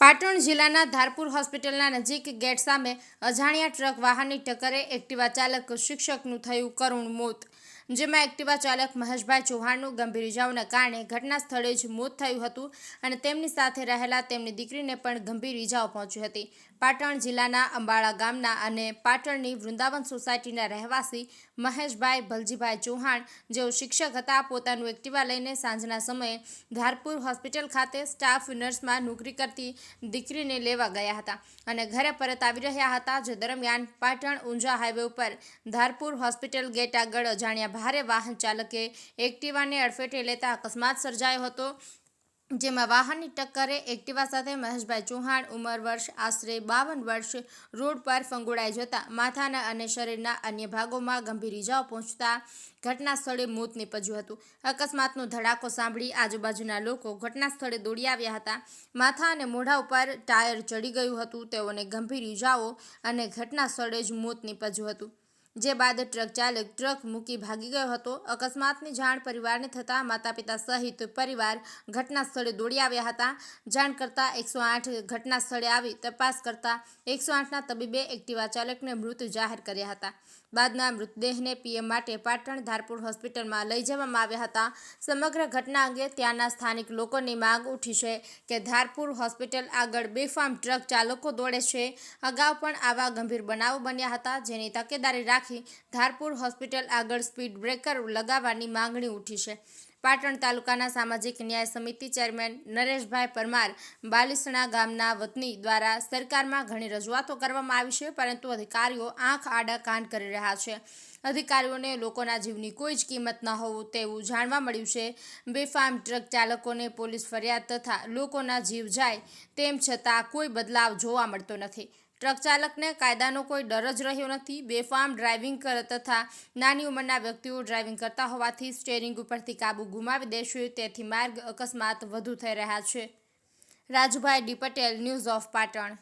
પાટણ જિલ્લાના ધારપુર હોસ્પિટલના નજીક ગેટ સામે અજાણ્યા ટ્રક વાહનની ટક્કરે એક્ટિવા ચાલક શિક્ષકનું થયું કરુણ મોત, જેમાં એક્ટિવા ચાલક મહેશભાઈ ચૌહાણનું ગંભીર ઇજાઓના કારણે ઘટના સ્થળે જ મોત થયું હતું અને તેમની સાથે રહેલા તેમની દીકરીને પણ ગંભીર ઇજાઓ પહોંચી હતી. પાટણ જિલ્લાના અંબાળા ગામના અને પાટણની વૃંદાવન સોસાયટીના રહેવાસી મહેશભાઈ ભલજીભાઈ ચૌહાણ, જેઓ શિક્ષક હતા, પોતાનું એક્ટિવા લઈને સાંજના સમયે ધારપુર હોસ્પિટલ ખાતે સ્ટાફ નર્સમાં નોકરી કરતી દીકરીને લેવા ગયા હતા અને ઘરે પરત આવી રહ્યા હતા. જે દરમિયાન પાટણ ઊંઝા હાઈવે ઉપર ધારપુર હોસ્પિટલ ગેટ આગળ અજાણ્યા ભારે વાહન ચાલકે એક્ટિવાને અડફેટે લેતા અકસ્માત સર્જાયો હતો, જેમાં વાહનની ટક્કરે એક્ટિવા સાથે મહેશભાઈ ચૌહાણ, ઉંમર વર્ષ આશરે 52 વર્ષ, રોડ પર ફંગોળાઈ જતા માથાના અને શરીરના અન્ય ભાગોમાં ગંભીર ઇજાઓ પહોંચતા ઘટના સ્થળે મોત નીપજ્યું હતું. અકસ્માતનો ધડાકો સાંભળી આજુબાજુના લોકો ઘટના સ્થળે દોડી આવ્યા હતા. માથા અને મોઢા ઉપર ટાયર ચડી ગયું હતું. તેઓને ગંભીર ઇજાઓ અને ઘટના સ્થળે જ મોત નીપજ્યું હતું. જે બાદ ટ્રક ચાલક ટ્રક મૂકી ભાગી ગયો હતો. અકસ્માતની જાણ પરિવારને થતાં માતા પિતા સહિત પરિવાર ઘટના સ્થળે દોડી આવ્યા હતા. જાણ કરતા 108 ઘટના સ્થળે આવી તપાસ કરતા 108ના તબીબે એક્ટિવા ચાલકને મૃત જાહેર કર્યા હતા. બાદના મૃતદેહને પીએમ માટે પાટણ ધારપુર હોસ્પિટલમાં લઈ જવામાં આવ્યા હતા. સમગ્ર ઘટના અંગે ત્યાંના સ્થાનિક લોકોની માંગ ઉઠી છે કે ધારપુર હોસ્પિટલ આગળ બેફામ ટ્રક ચાલકો દોડે છે. અગાઉ પણ આવા ગંભીર બનાવો બન્યા હતા, જેની તકેદારી રાખી ધારપુર હોસ્પિટલ આગળ સ્પીડ બ્રેકર લગાવવાની માંગણી ઉઠી છે. પાટણ તાલુકાના સામાજિક ન્યાય સમિતિ ચેરમેન નરેશભાઈ પરમાર બાલીસણા ગામના વતની દ્વારા સરકારમાં ઘણી રજૂઆતો કરવામાં આવી છે, પરંતુ અધિકારીઓ આંખ આડા કાન કરી રહ્યા છે. અધિકારીઓને લોકોના જીવની કોઈ જ કિંમત ન હોવું તેવું જાણવા મળ્યું છે. બેફામ ટ્રક ચાલકોને પોલીસ ફરિયાદ તથા લોકોના જીવ જાય તેમ છતાં કોઈ બદલાવ જોવા મળતો નથી. ટ્રક ચાલકને કાયદાનો કોઈ ડર જ રહ્યો નથી. બેફામ ડ્રાઇવિંગ તથા નાની ઉંમરના વ્યક્તિઓ ડ્રાઇવિંગ કરતા હોવાથી સ્ટીયરિંગ ઉપરથી કાબુ ગુમાવી દેશે, તેથી માર્ગ અકસ્માત વધુ થઈ રહ્યા છે. Rajubhai D Patel, news of Patan.